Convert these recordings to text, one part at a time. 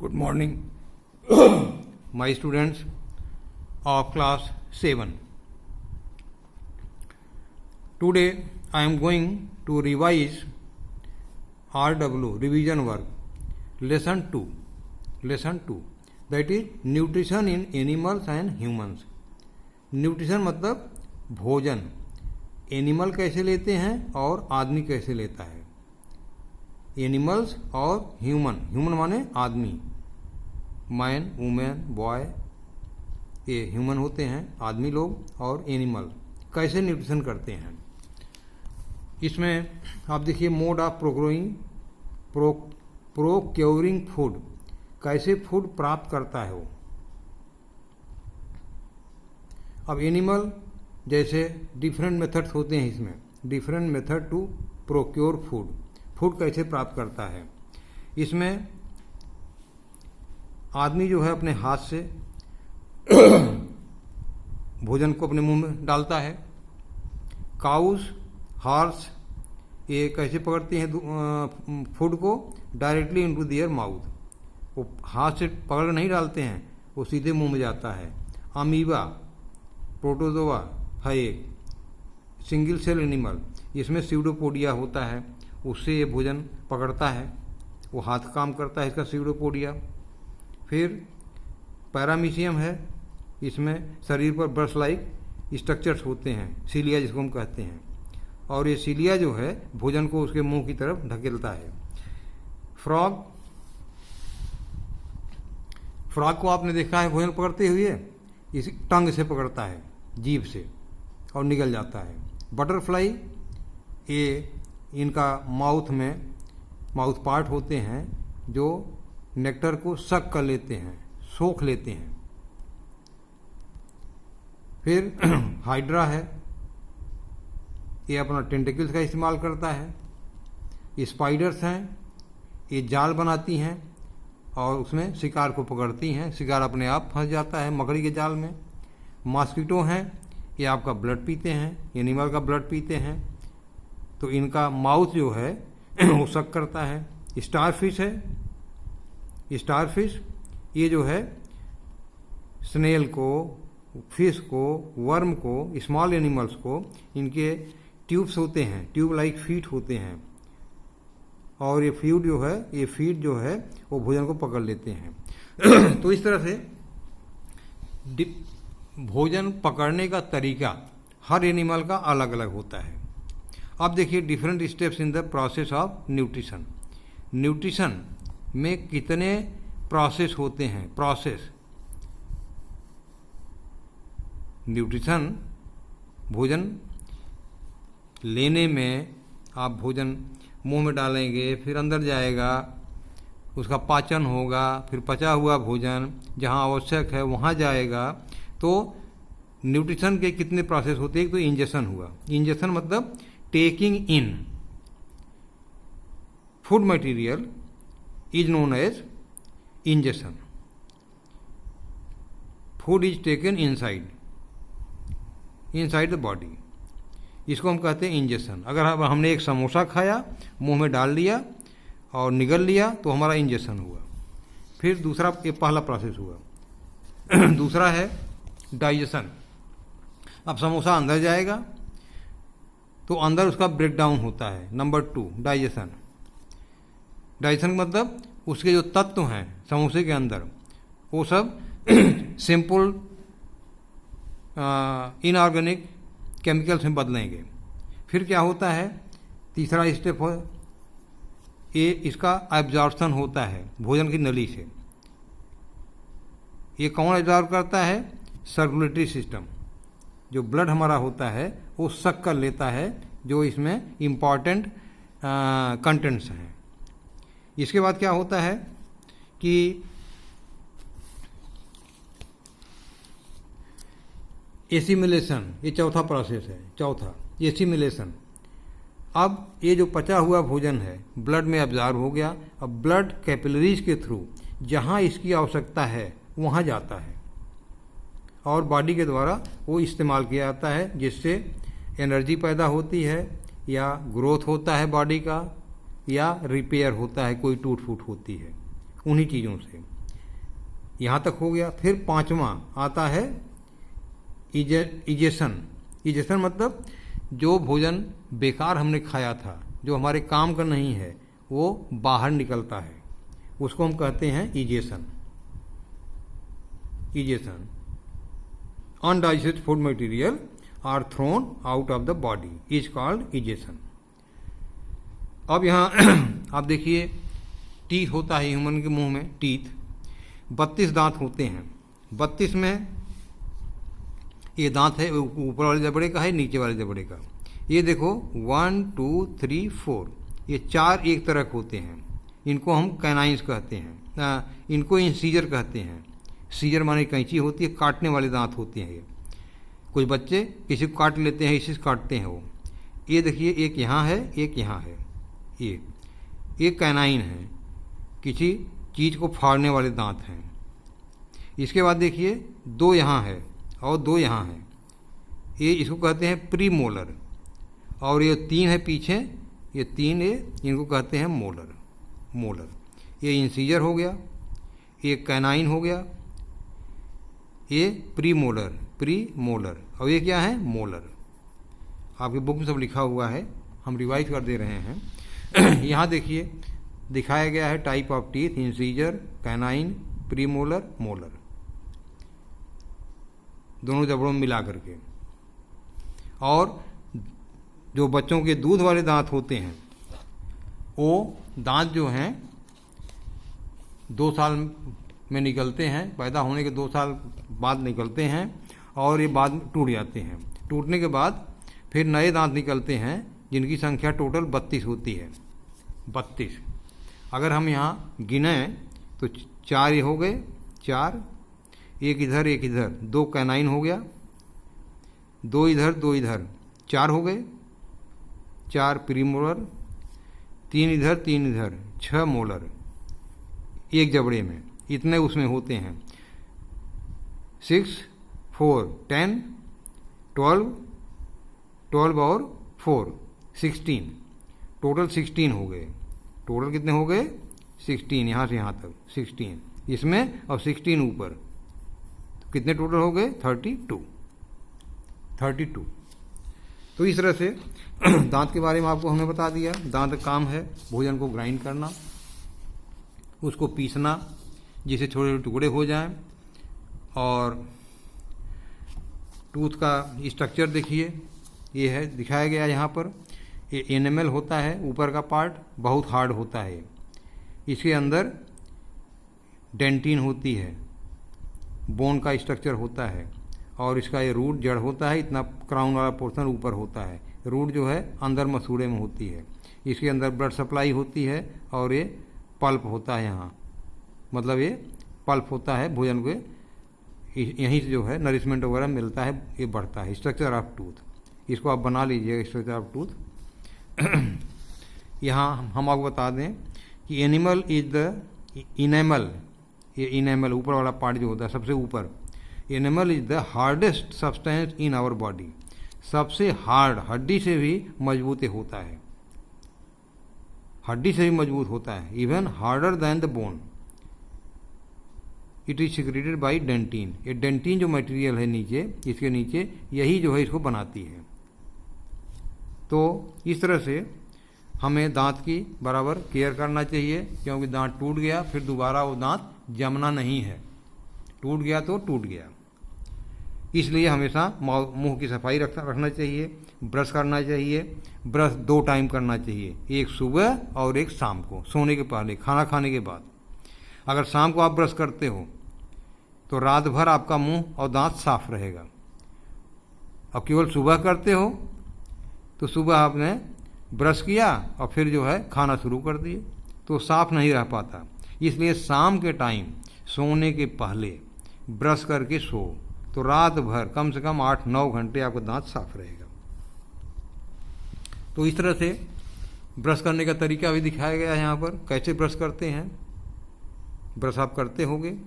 Good morning, my students of class 7. Today I am going to revise RW revision work lesson 2 that is nutrition in animals and humans. Nutrition मतलब भोजन, animal कैसे लेते हैं और आदमी कैसे लेता है. एनिमल्स और ह्यूमन माने आदमी, मैन वुमेन बॉय, ये ह्यूमन होते हैं आदमी लोग, और एनिमल कैसे न्यूट्रिशन करते हैं. इसमें आप देखिए मोड ऑफ प्रोक्योरिंग फूड, कैसे फूड प्राप्त करता है वो. अब एनिमल जैसे डिफरेंट मेथड्स होते हैं, इसमें different method to procure food कैसे प्राप्त करता है. इसमें आदमी जो है अपने हाथ से भोजन को अपने मुंह में डालता है. काउस हॉर्स ये कैसे पकड़ती हैं फूड को, डायरेक्टली इनटू देयर माउथ. वो हाथ से पकड़ नहीं डालते हैं, वो सीधे मुंह में जाता है. अमीबा प्रोटोजोआ है एक सिंगल सेल एनिमल, इसमें सीडोपोडिया होता है, उससे ये भोजन पकड़ता है. वो हाथ काम करता है इसका सीडोपोडिया. फिर पैरामीशियम है, इसमें शरीर पर ब्रश लाइक स्ट्रक्चर्स होते हैं, सीलिया जिसको हम कहते हैं, और ये सीलिया जो है भोजन को उसके मुंह की तरफ ढकेलता है. फ्रॉग को आपने देखा है भोजन पकड़ते हुए, इस टंग से पकड़ता है, जीभ से, और निकल जाता है. बटरफ्लाई ये इनका माउथ पार्ट होते हैं जो नेक्टर को सक कर लेते हैं, सोख लेते हैं. फिर हाइड्रा है, ये अपना टेंटिकल्स का इस्तेमाल करता है. स्पाइडर्स हैं, ये जाल बनाती हैं और उसमें शिकार को पकड़ती हैं, शिकार अपने आप फंस जाता है मकड़ी के जाल में. मॉस्किटो हैं, ये आपका ब्लड पीते हैं, एनिमल का ब्लड पीते हैं, तो इनका माउथ जो है वो सक करता है. स्टारफिश है, स्टारफिश ये जो है स्नेल को, फिश को, वर्म को, स्मॉल एनिमल्स को, इनके ट्यूब्स होते हैं, ट्यूब लाइक फीट होते हैं, और ये फीड जो है वो भोजन को पकड़ लेते हैं. तो इस तरह से भोजन पकड़ने का तरीका हर एनिमल का अलग अलग होता है. अब देखिए different steps in the process of nutrition. Nutrition में कितने प्रोसेस होते हैं. न्यूट्रिशन भोजन लेने में, आप भोजन मुंह में डालेंगे, फिर अंदर जाएगा, उसका पाचन होगा, फिर पचा हुआ भोजन जहाँ आवश्यक है वहाँ जाएगा. तो न्यूट्रिशन के कितने प्रोसेस होते हैं. एक तो इंजेक्शन हुआ, इंजेक्शन मतलब taking in food material is known as injection. Food is taken inside the body, इसको हम कहते हैं इंजेक्शन. अगर हमने एक समोसा खाया, मुंह में डाल लिया और निगल लिया, तो हमारा इंजेक्शन हुआ. फिर दूसरा, ये पहला प्रोसेस हुआ. दूसरा है डाइजेशन. अब समोसा अंदर जाएगा तो अंदर उसका ब्रेक डाउन होता है. Number 2 digestion. डाइजेशन मतलब उसके जो तत्व हैं समोसे के अंदर, वो सब सिंपल इनऑर्गेनिक केमिकल्स में बदलेंगे. फिर क्या होता है, तीसरा स्टेप हो, ये इसका एब्जॉर्प्शन होता है भोजन की नली से. ये कौन एब्जॉर्ब करता है, सर्कुलेटरी सिस्टम. जो ब्लड हमारा होता है वो सक कर लेता है जो इसमें इम्पॉर्टेंट कंटेंट्स हैं. इसके बाद क्या होता है कि एसिमिलेशन, ये चौथा प्रोसेस है. चौथा एसिमिलेशन. अब ये जो पचा हुआ भोजन है ब्लड में अब्जॉर्ब हो गया. अब ब्लड कैपिलरीज के थ्रू जहाँ इसकी आवश्यकता है वहाँ जाता है और बॉडी के द्वारा वो इस्तेमाल किया जाता है, जिससे एनर्जी पैदा होती है, या ग्रोथ होता है बॉडी का, या रिपेयर होता है, कोई टूट फूट होती है. उन्हीं चीज़ों से। यहाँ तक हो गया। फिर पांचवा आता है इजेशन। इजेशन मतलब जो भोजन बेकार हमने खाया था, जो हमारे काम का नहीं है, वो बाहर निकलता है, उसको हम कहते हैं egestion. Egestion. Undigested food material are thrown out of the body is called egestion. अब यहाँ आप देखिए, टीथ होता है ह्यूमन के मुंह में, टीथ 32 दांत होते हैं। 32 में ये दांत है ऊपर वाले जबड़े का है, नीचे वाले जबड़े का। ये देखो 1 2 3 4, ये 4 एक तरह के होते हैं। इनको हम कैनाइंस कहते हैं, इनको इंसीजर कहते हैं। सीजर माने कैंची होती है, काटने वाले दांत होते हैं ये। कुछ बच्चे किसी को काट लेते हैं, इसी से काटते हैं वो। ये देखिए, एक यहाँ है, एक यहाँ है। ये कैनाइन है, किसी चीज़ को फाड़ने वाले दांत हैं। इसके बाद देखिए, 2 यहाँ है और 2 यहाँ है। ये इसको कहते हैं प्री मोलर। और ये 3 है पीछे, ये 3 इनको कहते हैं मोलर। मोलर ये इंसीजर हो गया, ये कैनाइन हो गया, ये प्री मोलर, और ये क्या है, मोलर। आपकी बुक में सब लिखा हुआ है, हम रिवाइज कर दे रहे हैं। यहाँ देखिए दिखाया गया है type of teeth, incisor, canine, pre molar, molar, दोनों जबड़ों में मिला करके। और जो बच्चों के दूध वाले दांत होते हैं, वो दांत जो हैं 2 साल में निकलते हैं, पैदा होने के 2 साल बाद निकलते हैं, और ये बाद में टूट जाते हैं। टूटने के बाद फिर नए दांत निकलते हैं, जिनकी संख्या टोटल 32 होती है। 32 अगर हम यहाँ गिने तो 4 ये हो गए, 4, एक इधर एक इधर, 2 कैनाइन हो गया, 2 इधर 2 इधर, 4 हो गए, 4 प्रीमोलर, 3 इधर 3 इधर, 6 मोलर एक जबड़े में। इतने उसमें होते हैं। 6 4 10 12 12 और 4 16, टोटल 16 हो गए। टोटल कितने हो गए, 16, यहाँ से यहाँ तक 16, इसमें और 16 ऊपर, तो कितने टोटल हो गए, 32। तो इस तरह से दांत के बारे में आपको हमने बता दिया। दांत का काम है भोजन को ग्राइंड करना, उसको पीसना जिससे छोटे छोटे टुकड़े हो जाएं। और टूथ का स्ट्रक्चर देखिए, ये है दिखाया गया यहाँ पर। ये एनिमल होता है, ऊपर का पार्ट बहुत हार्ड होता है। इसके अंदर डेंटिन होती है, बोन का स्ट्रक्चर होता है, और इसका ये रूट जड़ होता है, इतना क्राउन वाला पोर्शन ऊपर होता है। रूट जो है अंदर मसूड़े में होती है। इसके अंदर ब्लड सप्लाई होती है, और ये पल्प होता है यहाँ, मतलब ये पल्प होता है भोजन के, यहीं से जो है नरिशमेंट वगैरह मिलता है, ये बढ़ता है। स्ट्रक्चर ऑफ टूथ, इसको आप बना लीजिएगा, स्ट्रक्चर ऑफ टूथ। यहाँ हम आपको बता दें कि एनिमल इज द इनेमल, ये इनेमल ऊपर वाला पार्ट जो होता है सबसे ऊपर, animal is the hardest substance in our body. सबसे हार्ड, हड्डी से भी मजबूत होता है, हड्डी से भी मजबूत होता है, even harder than the bone. It is secreted by dentin. ये डेंटिन जो मटेरियल है नीचे, इसके नीचे, यही जो है इसको बनाती है। तो इस तरह से हमें दांत की बराबर केयर करना चाहिए, क्योंकि दांत टूट गया फिर दोबारा वो दांत जमना नहीं है, टूट गया तो टूट गया। इसलिए हमेशा मुंह की सफाई रखना चाहिए, ब्रश करना चाहिए। ब्रश 2 टाइम करना चाहिए, एक सुबह और एक शाम को, सोने के पहले, खाना खाने के बाद। अगर शाम को आप ब्रश करते हो तो रात भर आपका मुंह और दांत साफ रहेगा। और केवल सुबह करते हो तो सुबह आपने ब्रश किया और फिर जो है खाना शुरू कर दिए, तो साफ नहीं रह पाता। इसलिए शाम के टाइम सोने के पहले ब्रश करके सो, तो रात भर कम से कम 8-9 घंटे आपका दांत साफ रहेगा। तो इस तरह से ब्रश करने का तरीका भी दिखाया गया है यहाँ पर, कैसे ब्रश करते हैं। ब्रश आप करते होंगे।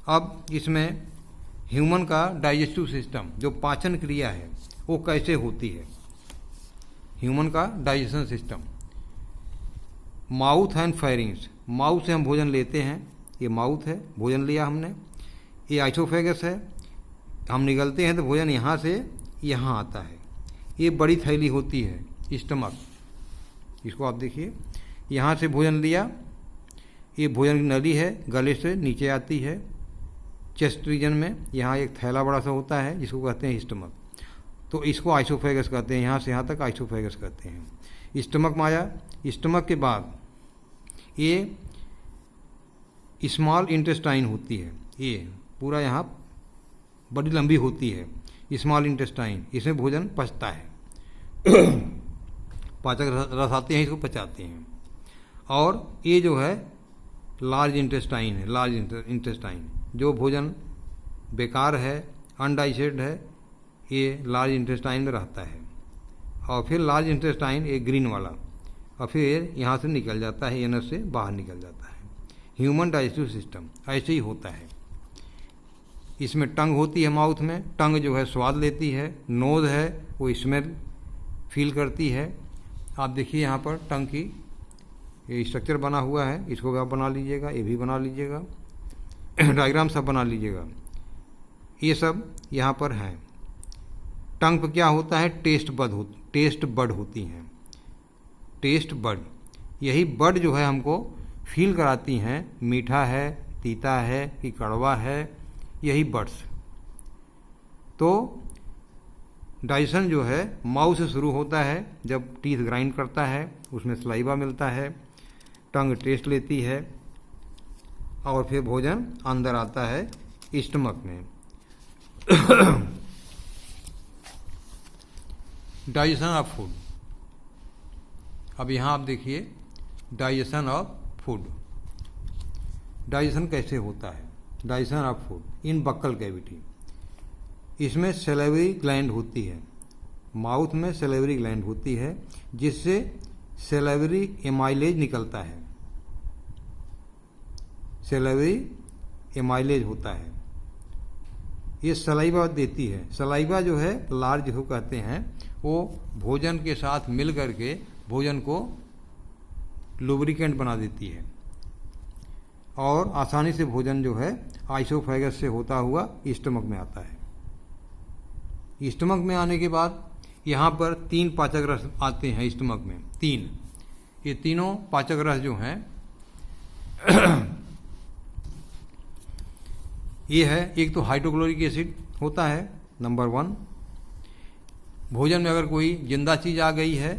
अब इसमें ह्यूमन का डाइजेस्टिव सिस्टम, जो पाचन क्रिया है, वो कैसे होती है। ह्यूमन का digestion system, mouth and pharynx, mouth से हम भोजन लेते हैं, ये माउथ है, भोजन लिया हमने। ये आइसोफेगस है, हम निगलते हैं तो भोजन यहाँ से यहाँ आता है। ये बड़ी थैली होती है स्टमक, इसको आप देखिए, यहाँ से भोजन लिया, ये भोजन की नली है, गले से नीचे आती है चेस्ट रीजन में, यहाँ एक थैला बड़ा सा होता है जिसको कहते हैं स्टमक, तो इसको आइसोफेगस कहते हैं, यहाँ से यहाँ तक आइसोफेगस कहते हैं। स्टमक में आया, स्टमक के बाद ये स्मॉल इंटेस्टाइन होती है, ये पूरा यहाँ बड़ी लंबी होती है स्मॉल इंटेस्टाइन, इसमें भोजन पचता है पाचक रस आते हैं, इसको पचाते हैं। और ये जो है लार्ज इंटेस्टाइन है, लार्ज इंटेस्टाइन, जो भोजन बेकार है, अनडाइजेस्टेड है, ये लार्ज इंटेस्टाइन में रहता है। और फिर लार्ज इंटेस्टाइन एक ग्रीन वाला, और फिर यहाँ से निकल जाता है, एनस से बाहर निकल जाता है। ह्यूमन डाइजेस्टिव सिस्टम ऐसे ही होता है। इसमें टंग होती है माउथ में, टंग जो है स्वाद लेती है, नोज है वो स्मेल फील करती है। आप देखिए यहाँ पर टंग की ये स्ट्रक्चर बना हुआ है, इसको भी आप बना लीजिएगा, ये भी बना लीजिएगा, डायग्राम सब बना लीजिएगा, ये सब यहाँ पर हैं। टंग पर क्या होता है, टेस्ट बड होती हैं, टेस्ट बड, यही बड जो है हमको फील कराती हैं मीठा है, तीता है कि कड़वा है, यही बड्स। तो डाइजेशन जो है माउथ से शुरू होता है, जब टीथ ग्राइंड करता है उसमें सलाइवा मिलता है, टंग टेस्ट लेती है, और फिर भोजन अंदर आता है स्टमक में। डाइजेशन ऑफ फूड, अब यहाँ आप देखिए डाइजेशन ऑफ फूड, डाइजेशन कैसे होता है। Digestion of food in buccal cavity, इसमें सेलेवरी ग्लैंड होती है, माउथ में सेलेवरी ग्लैंड होती है, जिससे सेलेवरी एमाइलेज निकलता है, सेलेवरी एमाइलेज होता है, ये सलाइवा देती है। सलाइवा जो है लार्ज जिसको कहते हैं, वो भोजन के साथ मिल करके भोजन को लुब्रिकेंट बना देती है, और आसानी से भोजन जो है आइसोफेगस से होता हुआ स्टमक में आता है। स्टमक में आने के बाद यहाँ पर 3 पाचक रस आते हैं स्टमक में, 3, ये तीनों पाचक रस जो हैं ये है, एक तो हाइड्रोक्लोरिक एसिड होता है नंबर 1, भोजन में अगर कोई जिंदा चीज़ आ गई है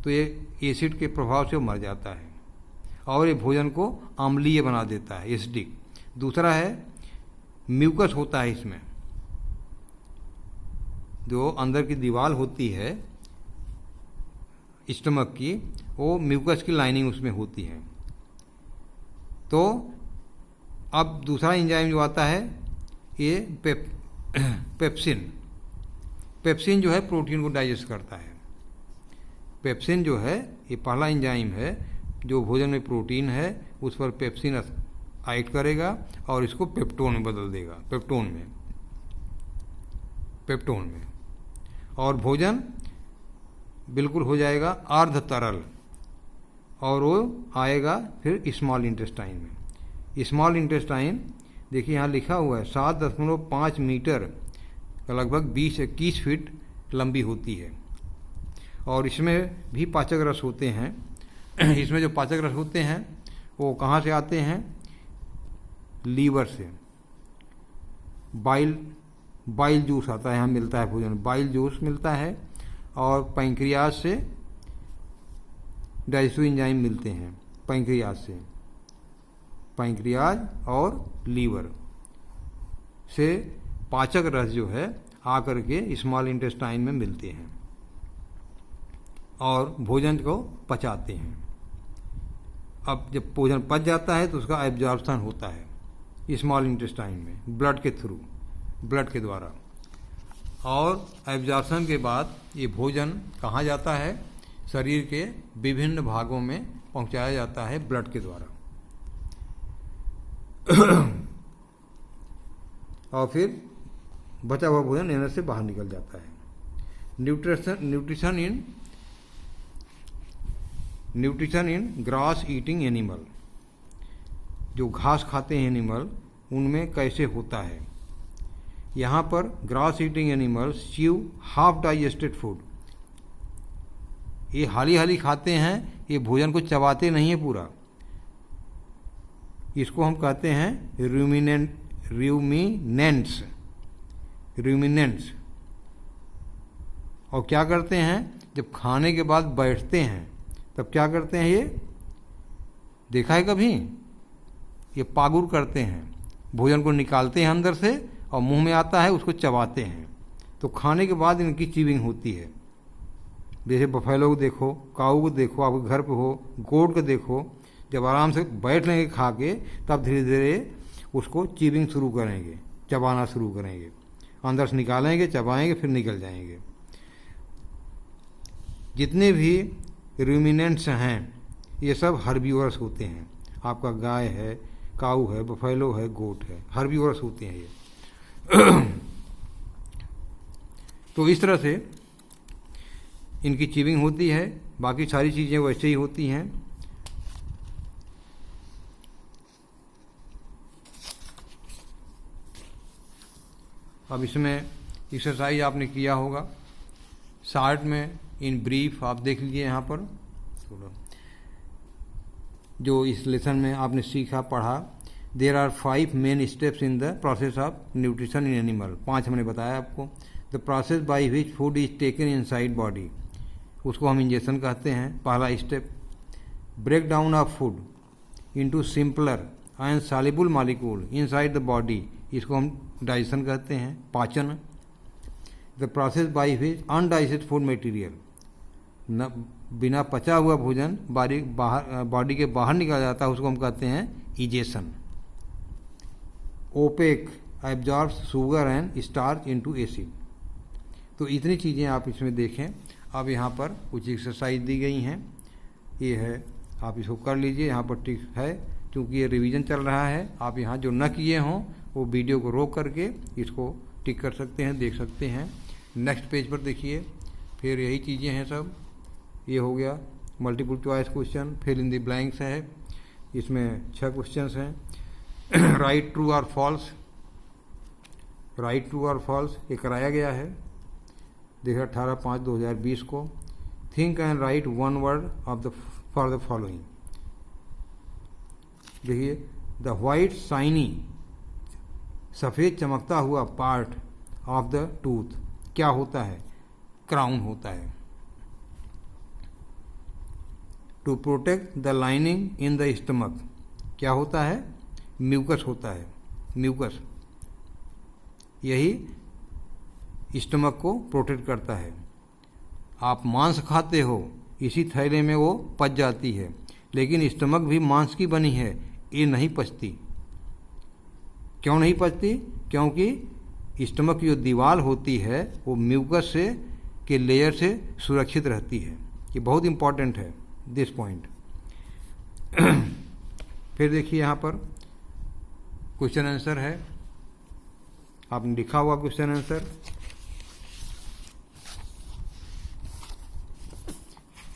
तो ये एसिड के प्रभाव से मर जाता है, और ये भोजन को अम्लीय बना देता है, एसिडिक। दूसरा है म्यूकस होता है, इसमें जो अंदर की दीवार होती है स्टमक की, वो म्यूकस की लाइनिंग उसमें होती है। तो अब दूसरा एंजाइम जो आता है ये पेप्सिन, पेप्सिन जो है प्रोटीन को डाइजेस्ट करता है। पेप्सिन जो है ये पहला एंजाइम है जो भोजन में प्रोटीन है उस पर पेप्सिन एक्ट करेगा और इसको पेप्टोन में बदल देगा, पेप्टोन में, और भोजन बिल्कुल हो जाएगा अर्ध तरल, और वो आएगा फिर स्मॉल इंटेस्टाइन में। स्मॉल इंटेस्टाइन देखिए यहाँ लिखा हुआ है 7.5 मीटर का, लगभग 20-21 फीट लंबी होती है, और इसमें भी पाचक रस होते हैं। इसमें जो पाचक रस होते हैं वो कहाँ से आते हैं, लीवर से, बाइल जूस आता है, यहाँ मिलता है भोजन, बाइल जूस मिलता है, और पैंक्रियाज से डाइजेस्टिव एंजाइम मिलते हैं, पैंक्रियाज और लीवर से पाचक रस जो है आकर के स्मॉल इंटेस्टाइन में मिलते हैं और भोजन को पचाते हैं। अब जब भोजन पच जाता है तो उसका एब्जॉर्प्शन होता है स्मॉल इंटेस्टाइन में, ब्लड के थ्रू, ब्लड के द्वारा, और एब्जॉर्प्शन के बाद ये भोजन कहाँ जाता है, शरीर के विभिन्न भागों में पहुंचाया जाता है ब्लड के द्वारा। और फिर बचा हुआ भोजन एनर्जी से बाहर निकल जाता है। Nutrition in grass eating animal, जो घास खाते हैं एनिमल, उनमें कैसे होता है। यहाँ पर grass eating animals chew half digested food, ये हाली हाली खाते हैं, ये भोजन को चबाते नहीं है पूरा। इसको हम कहते हैं रूमिनेंट्स। और क्या करते हैं, जब खाने के बाद बैठते हैं तब क्या करते हैं, ये देखा है कभी, ये पागुर करते हैं, भोजन को निकालते हैं अंदर से और मुंह में आता है, उसको चबाते हैं। तो खाने के बाद इनकी चीविंग होती है। जैसे बफेलो को देखो, काऊ को देखो, आपके घर पे हो, गोट को देखो, जब आराम से बैठ लेंगे खा के, तब धीरे धीरे उसको चीविंग शुरू करेंगे, चबाना शुरू करेंगे, अंदर से निकालेंगे, चबाएंगे, फिर निकल जाएंगे। जितने भी रूमिनेंट्स हैं ये सब हर्बीवोरस होते हैं। आपका गाय है, काऊ है, बफेलो है, गोट है, हर्बीवोरस होते हैं ये। तो इस तरह से इनकी चीविंग होती है, बाकी सारी चीज़ें वैसे ही होती हैं। अब इसमें एक्सरसाइज आपने किया होगा, शार्ट में इन ब्रीफ आप देख लीजिए। यहाँ पर थोड़ा जो इस लेसन में आपने सीखा, पढ़ा, there are 5 main steps in the process of nutrition in animal. 5 हमने बताया आपको। The process by which food is taken inside body, उसको हम इंजेक्शन कहते हैं। पहला step, break down of food into simpler and soluble molecule inside the body, इसको हम डाइजेशन कहते हैं, पाचन। The process by which undigested food material, न बिना पचा हुआ भोजन बॉडी के बाहर निकल जाता है, उसको हम कहते हैं egestion. Opaque absorbs sugar and starch into acid. तो इतनी चीज़ें आप इसमें देखें। अब यहाँ पर कुछ एक्सरसाइज दी गई हैं, ये है, आप इसको कर लीजिए। यहाँ पर टिक है, क्योंकि ये रिवीजन चल रहा है। आप यहाँ जो न किए हों वो वीडियो को रोक करके इसको टिक कर सकते हैं, देख सकते हैं। नेक्स्ट पेज पर देखिए, फिर यही चीज़ें हैं सब। ये हो गया multiple choice question, fill in the blanks है, इसमें 6 क्वेश्चंस हैं। राइट ट्रू और फॉल्स, राइट ट्रू और फॉल्स ये कराया गया है, देखिए 18/5/2020 को। Think and write one word of the for the following. देखिए, द व्हाइट शाइनी, सफ़ेद चमकता हुआ पार्ट ऑफ द टूथ क्या होता है, क्राउन होता है। To protect the lining in the stomach क्या होता है, म्यूकस होता है, म्यूकस, यही स्टमक को प्रोटेक्ट करता है। आप मांस खाते हो, इसी थैले में वो पच जाती है, लेकिन स्टमक भी मांस की बनी है, ये नहीं पचती। क्यों नहीं पचती, क्योंकि स्टमक की जो दीवार होती है वो म्यूकस से के लेयर से सुरक्षित रहती है। ये बहुत इंपॉर्टेंट है दिस पॉइंट। फिर देखिए यहाँ पर क्वेश्चन आंसर है, आपने लिखा हुआ क्वेश्चन आंसर।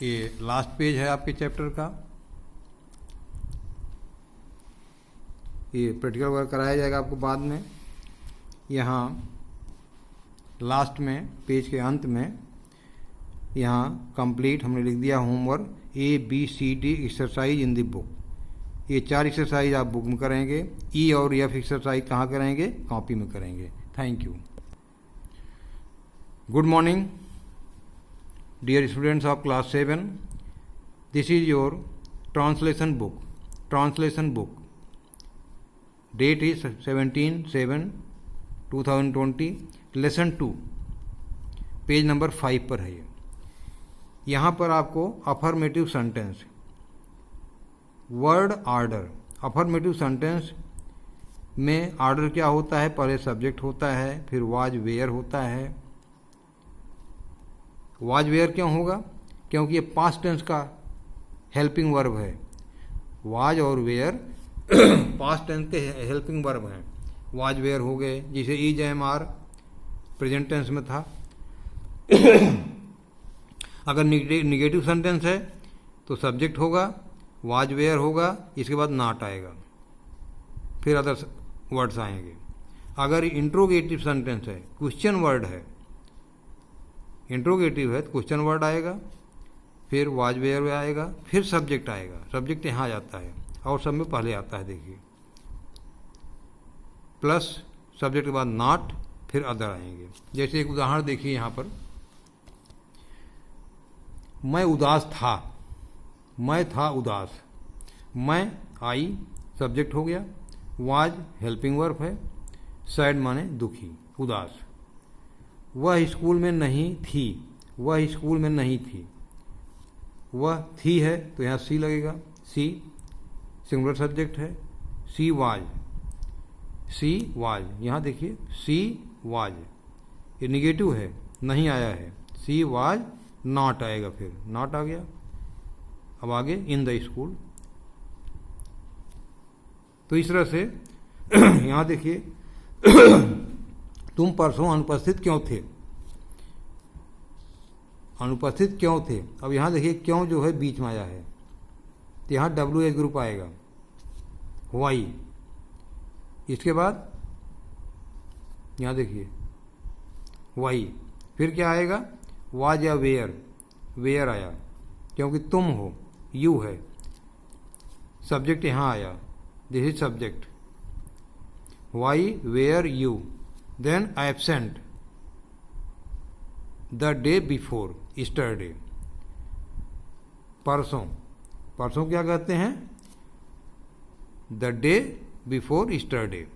ये लास्ट पेज है आपके चैप्टर का। ये प्रैक्टिकल वर्क कराया जाएगा आपको बाद में। यहाँ लास्ट में पेज के अंत में यहाँ कंप्लीट हमने लिख दिया homework ABCD exercise in the book. ये 4 एक्सरसाइज आप बुक में करेंगे। E और F एक्सरसाइज कहाँ करेंगे, कॉपी में करेंगे। Thank you. Good morning dear students of class 7। This is your translation book. Translation book date is 17/7/2020। Lesson 2 page number 5 पर है ये। यहाँ पर आपको affirmative sentence, word order. Affirmative sentence में ऑर्डर क्या होता है, पहले सब्जेक्ट होता है, फिर वाज वेयर होता है। वाज वेयर क्यों होगा, क्योंकि ये पास्ट टेंस का हेल्पिंग वर्ब है। वाज और वेयर पास्ट टेंस के हेल्पिंग वर्ब हैं। वाज वेयर हो गए, जिसे is am are present tense में था। अगर निगेटिव सेंटेंस है तो सब्जेक्ट होगा, वाज वेयर होगा, इसके बाद नॉट आएगा। फिर अदर वर्ड्स आएंगे। अगर इंट्रोगेटिव सेंटेंस है, क्वेश्चन वर्ड है, इंट्रोगेटिव है तो क्वेश्चन वर्ड आएगा, फिर वाज वेयर आएगा, फिर सब्जेक्ट आएगा। सब्जेक्ट यहाँ जाता है और सब में पहले आता है, देखिए प्लस सब्जेक्ट के बाद नॉट, फिर अदर आएंगे। जैसे एक उदाहरण देखिए यहाँ पर, मैं उदास था, मैं था उदास, मैं आई सब्जेक्ट हो गया, वाज हेल्पिंग वर्ब है, सैड माने दुखी, उदास। वह स्कूल में नहीं थी, वह स्कूल में नहीं थी, वह थी है तो यहाँ सी लगेगा, सी सिंगुलर सब्जेक्ट है, सी वाज, यहाँ देखिए सी वाज, ये निगेटिव है, नहीं आया है, सी वाज नॉट आएगा, फिर नॉट आ गया। अब आगे इन द स्कूल। तो इस तरह से यहाँ देखिए तुम परसों अनुपस्थित क्यों थे, अनुपस्थित क्यों थे। अब यहाँ देखिए क्यों जो है बीच में आया है, तो यहाँ WH ग्रुप आएगा, वाई। इसके बाद यहाँ देखिए वाई, फिर क्या आएगा, वाज या वेयर, वेयर आया क्योंकि तुम हो, यू है, सब्जेक्ट यहाँ आया, this is subject, why were you, then absent the day before, yesterday, परसों, परसों क्या कहते हैं, द डे बिफोर ईस्टरडे,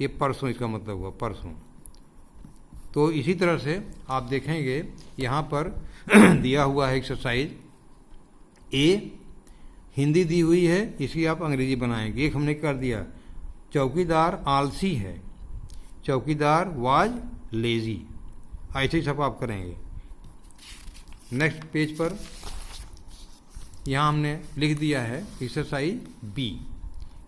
ये परसों इसका मतलब हुआ, परसों। तो इसी तरह से आप देखेंगे यहाँ पर दिया हुआ है एक्सरसाइज ए, हिंदी दी हुई है, इसकी आप अंग्रेजी बनाएंगे। एक हमने कर दिया, चौकीदार आलसी है, चौकीदार वाज लेजी, ऐसे ही सब आप करेंगे। नेक्स्ट पेज पर यहाँ हमने लिख दिया है एक्सरसाइज बी,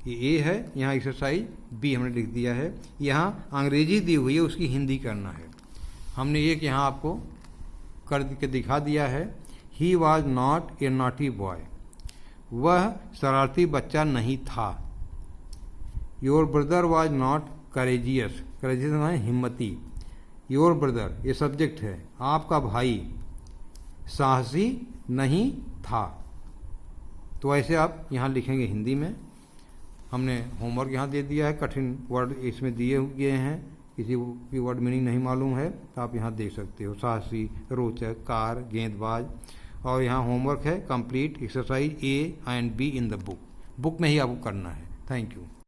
ये ए है, यहाँ एक्सरसाइज बी हमने लिख दिया है। यहाँ अंग्रेजी दी हुई है, उसकी हिंदी करना है। हमने एक यहाँ आपको कर के दिखा दिया है, he was not a naughty boy, वह शरारती बच्चा नहीं था। Your brother was not courageous, courageous माने हिम्मती, योर ब्रदर ये सब्जेक्ट है, आपका भाई साहसी नहीं था। तो ऐसे आप यहाँ लिखेंगे हिंदी में। हमने होमवर्क यहाँ दे दिया है, कठिन वर्ड इसमें दिए गए हैं, किसी की वर्ड मीनिंग नहीं मालूम है तो आप यहाँ देख सकते हो, साहसी, रोचक, कार, गेंदबाज। और यहाँ होमवर्क है, complete exercise A and be in the book, book में ही आपको करना है। Thank you.